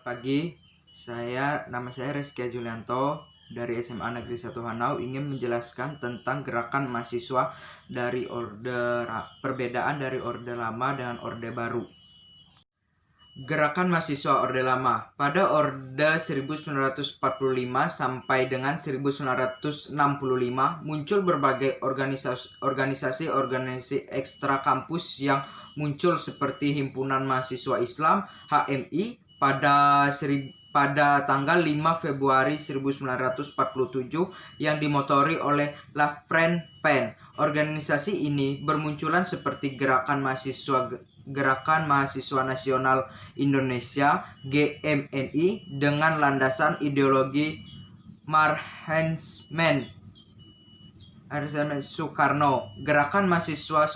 Pagi, nama saya Rizky Julianto dari SMA Negeri 1 Hanau ingin menjelaskan tentang gerakan mahasiswa dari perbedaan dari Orde Lama dengan Orde Baru. Gerakan mahasiswa Orde Lama pada Orde 1945 sampai dengan 1965 muncul berbagai organisasi ekstra kampus yang muncul seperti Himpunan Mahasiswa Islam HMI pada tanggal 5 Februari 1947 yang dimotori oleh Lafren Pen. Organisasi ini bermunculan seperti Gerakan Mahasiswa Nasional Indonesia GMNI dengan landasan ideologi Marxisme Soekarno, Gerakan Mahasiswa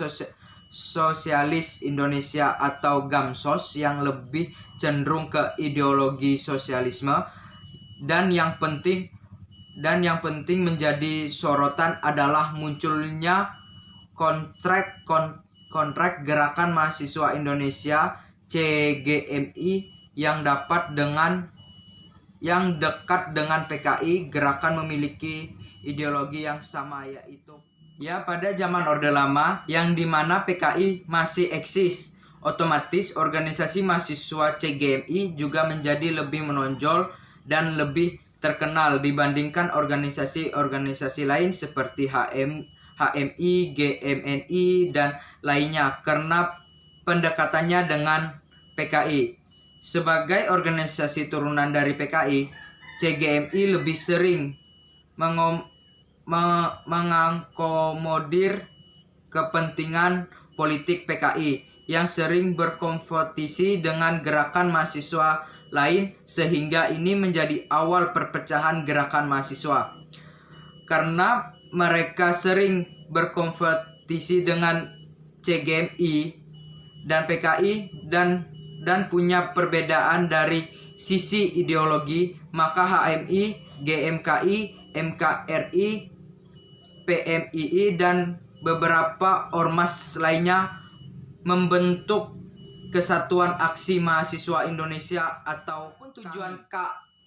Sosialis Indonesia atau GAMSOS yang lebih cenderung ke ideologi sosialisme, dan yang penting menjadi sorotan adalah munculnya kontrak Gerakan Mahasiswa Indonesia CGMI yang dekat dengan PKI. Gerakan memiliki ideologi yang sama, yaitu pada zaman Orde Lama yang dimana PKI masih eksis, otomatis organisasi mahasiswa CGMI juga menjadi lebih menonjol dan lebih terkenal dibandingkan organisasi-organisasi lain seperti HMI, GMNI, dan lainnya karena pendekatannya dengan PKI. Sebagai organisasi turunan dari PKI, CGMI lebih sering mengakomodir kepentingan politik PKI yang sering berkompetisi dengan gerakan mahasiswa lain, sehingga ini menjadi awal perpecahan gerakan mahasiswa. Karena mereka sering berkompetisi dengan CGMI dan PKI dan punya perbedaan dari sisi ideologi, maka HMI, GMKI, MKRI, PMII, dan beberapa ormas lainnya membentuk Kesatuan Aksi Mahasiswa Indonesia ataupun tujuan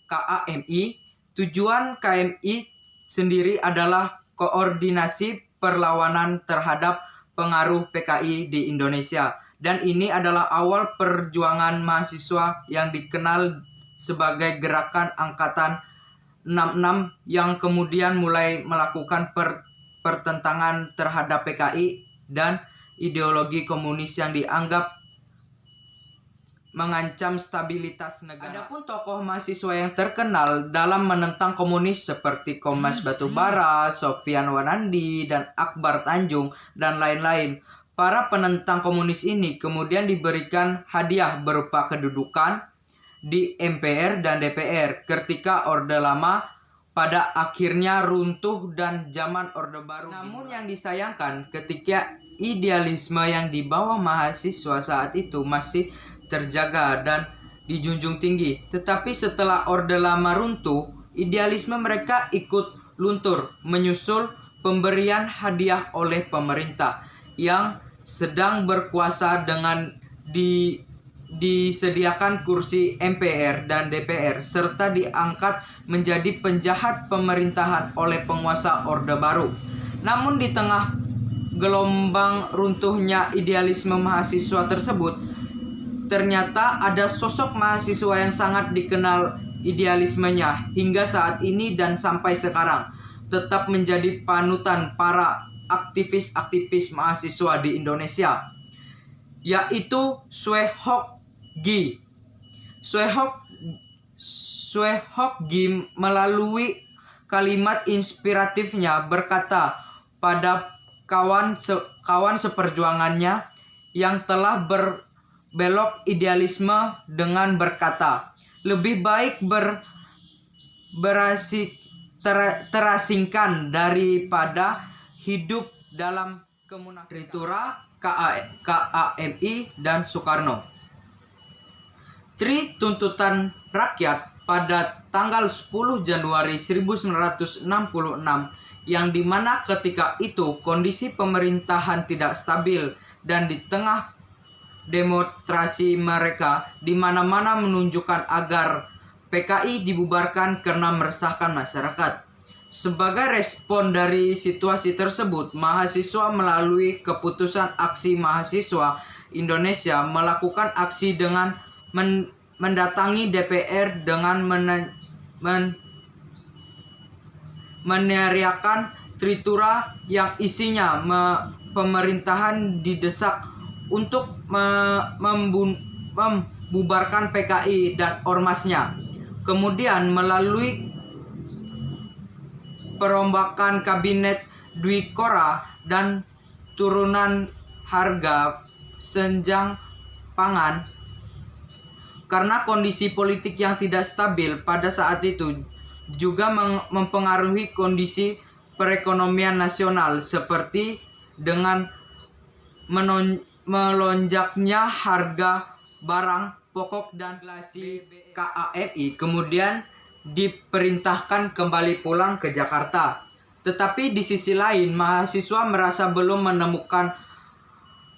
KAMI. Tujuan KMI sendiri adalah koordinasi perlawanan terhadap pengaruh PKI di Indonesia, dan ini adalah awal perjuangan mahasiswa yang dikenal sebagai Gerakan Angkatan 66 yang kemudian mulai melakukan pertentangan terhadap PKI dan ideologi komunis yang dianggap mengancam stabilitas negara. Adapun tokoh mahasiswa yang terkenal dalam menentang komunis seperti Komnas Batubara, Sofyan Wanandi, dan Akbar Tanjung, dan lain-lain. Para penentang komunis ini kemudian diberikan hadiah berupa kedudukan di MPR dan DPR ketika Orde Lama pada akhirnya runtuh dan zaman Orde Baru. Namun yang disayangkan, ketika idealisme yang dibawa mahasiswa saat itu masih terjaga dan dijunjung tinggi. Tetapi setelah Orde Lama runtuh, idealisme mereka ikut luntur menyusul pemberian hadiah oleh pemerintah yang sedang berkuasa dengan disediakan kursi MPR dan DPR serta diangkat menjadi penjahat pemerintahan oleh penguasa Orde Baru. Namun di tengah gelombang runtuhnya idealisme mahasiswa tersebut, ternyata ada sosok mahasiswa yang sangat dikenal idealismenya hingga saat ini dan sampai sekarang tetap menjadi panutan para aktivis mahasiswa di Indonesia, yaitu Soe-Hock Gie. Soe-Hock Gie melalui kalimat inspiratifnya berkata pada kawan seperjuangannya yang telah berbelok idealisme dengan berkata, lebih baik terasingkan daripada hidup dalam kemunafikan. Ritura, KAMI, dan Soekarno. Tri Tuntutan Rakyat pada tanggal 10 Januari 1966 yang dimana ketika itu kondisi pemerintahan tidak stabil dan di tengah demonstrasi mereka di mana-mana menunjukkan agar PKI dibubarkan karena meresahkan masyarakat. Sebagai respon dari situasi tersebut, mahasiswa melalui keputusan Aksi Mahasiswa Indonesia melakukan aksi dengan mendatangi DPR dengan meneriakan tritura yang isinya pemerintahan didesak untuk membubarkan PKI dan ormasnya. Kemudian melalui perombakan kabinet Dwi Korah dan turunan harga senjang pangan karena kondisi politik yang tidak stabil pada saat itu juga mempengaruhi kondisi perekonomian nasional, seperti dengan melonjaknya harga barang pokok dan inflasi. KAMI kemudian diperintahkan kembali pulang ke Jakarta. Tetapi di sisi lain, mahasiswa merasa belum menemukan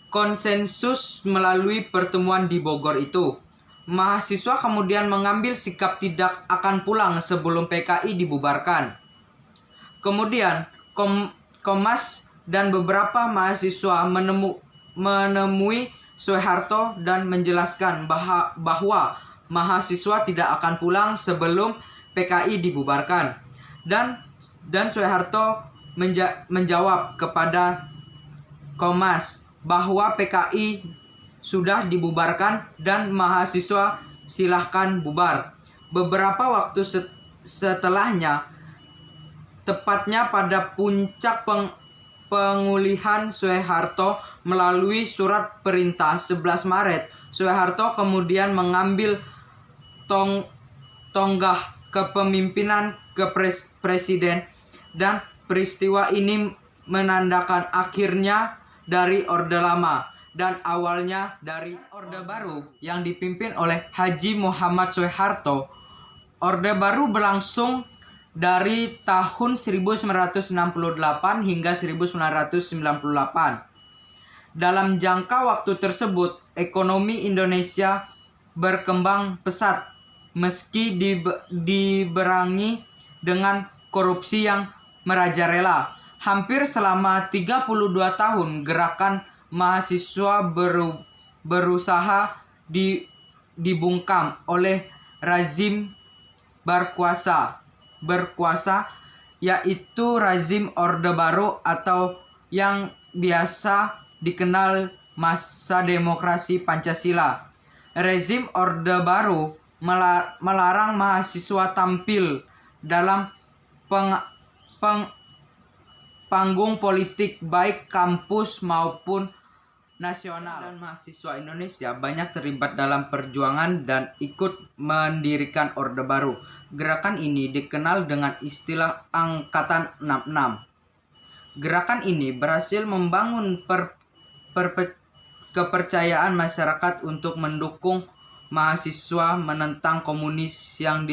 konsensus melalui pertemuan di Bogor itu. Mahasiswa kemudian mengambil sikap tidak akan pulang sebelum PKI dibubarkan. Kemudian Kommas dan beberapa mahasiswa menemui Soeharto dan menjelaskan bahwa mahasiswa tidak akan pulang sebelum PKI dibubarkan. Dan Soeharto menjawab kepada Kommas bahwa PKI sudah dibubarkan dan mahasiswa silahkan bubar. Beberapa waktu setelahnya, tepatnya pada puncak pengulihan Soeharto melalui surat perintah 11 Maret, Soeharto kemudian mengambil tonggak kepemimpinan ke presiden, dan peristiwa ini menandakan akhirnya dari Orde Lama dan awalnya dari Orde Baru yang dipimpin oleh Haji Muhammad Soeharto. Orde Baru berlangsung dari tahun 1968 hingga 1998. Dalam jangka waktu tersebut, ekonomi Indonesia berkembang pesat meski diberangi dengan korupsi yang merajalela. Hampir selama 32 tahun gerakan mahasiswa berusaha dibungkam oleh rezim berkuasa, yaitu rezim Orde Baru atau yang biasa dikenal masa demokrasi Pancasila. Rezim Orde Baru melarang mahasiswa tampil dalam panggung politik baik kampus maupun nasional. Dan mahasiswa Indonesia banyak terlibat dalam perjuangan dan ikut mendirikan Orde Baru. Gerakan ini dikenal dengan istilah Angkatan 66. Gerakan ini berhasil membangun kepercayaan masyarakat untuk mendukung mahasiswa menentang komunis yang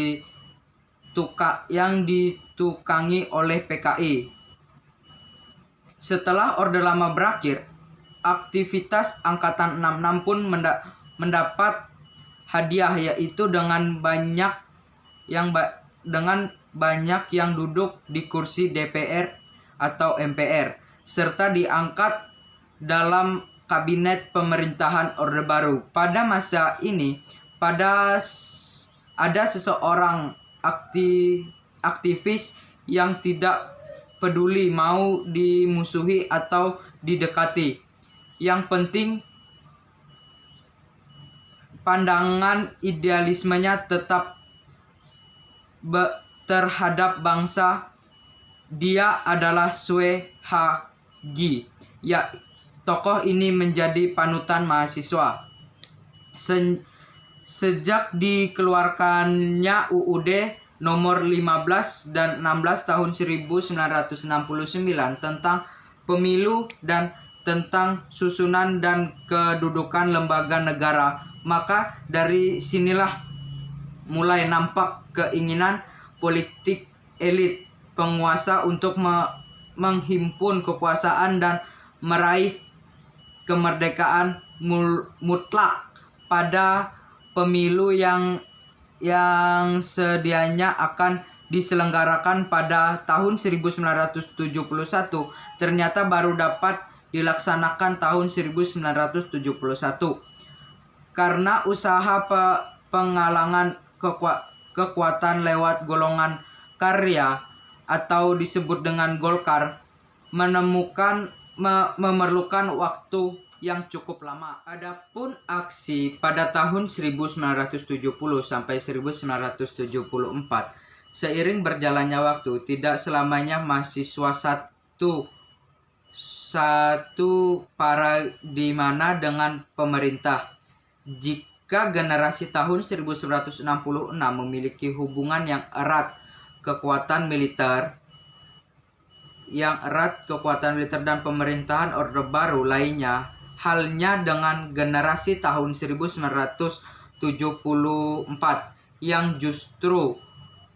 ditukangi oleh PKI. Setelah Orde Lama berakhir, aktivitas Angkatan 66 pun mendapat hadiah, yaitu dengan banyak yang duduk di kursi DPR atau MPR serta diangkat dalam kabinet pemerintahan Orde Baru. Pada masa ini, ada seseorang aktivis yang tidak peduli mau dimusuhi atau didekati. Yang penting pandangan idealismenya tetap terhadap bangsa. Dia adalah Sue Hagi. Ya, tokoh ini menjadi panutan mahasiswa. Sejak dikeluarkannya UUD nomor 15 dan 16 tahun 1969 tentang pemilu dan tentang susunan dan kedudukan lembaga negara, maka dari sinilah mulai nampak keinginan politik elit penguasa untuk menghimpun kekuasaan dan meraih kemerdekaan mutlak pada pemilu yang sedianya akan diselenggarakan pada tahun 1971 ternyata baru dapat dilaksanakan tahun 1971 karena usaha penggalangan kekuatan lewat golongan karya atau disebut dengan Golkar memerlukan waktu yang cukup lama. Adapun aksi pada tahun 1970 sampai 1974, seiring berjalannya waktu, tidak selamanya mahasiswa satu paradigma dengan pemerintah. Jika generasi tahun 1966 memiliki hubungan yang erat kekuatan militer dan pemerintahan Orde Baru lainnya, halnya dengan generasi tahun 1974 yang justru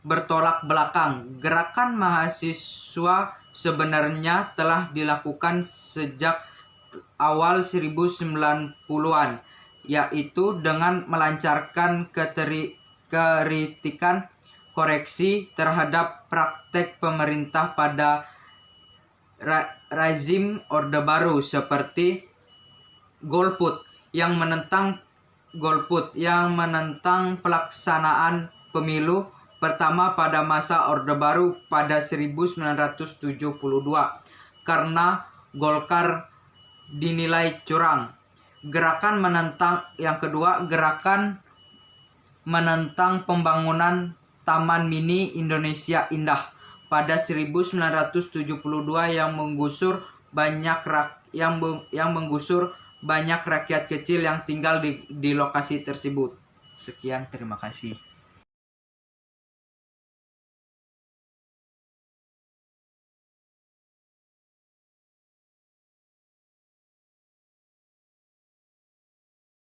bertolak belakang. Gerakan mahasiswa sebenarnya telah dilakukan sejak awal 1990-an, yaitu dengan melancarkan kritikan koreksi terhadap praktek pemerintah pada rezim Orde Baru seperti golput yang menentang pelaksanaan pemilu pertama pada masa Orde Baru pada 1972 karena Golkar dinilai curang. Yang kedua, gerakan menentang pembangunan Taman Mini Indonesia Indah pada 1972 yang menggusur banyak rakyat kecil yang tinggal di lokasi tersebut. Sekian, terima kasih.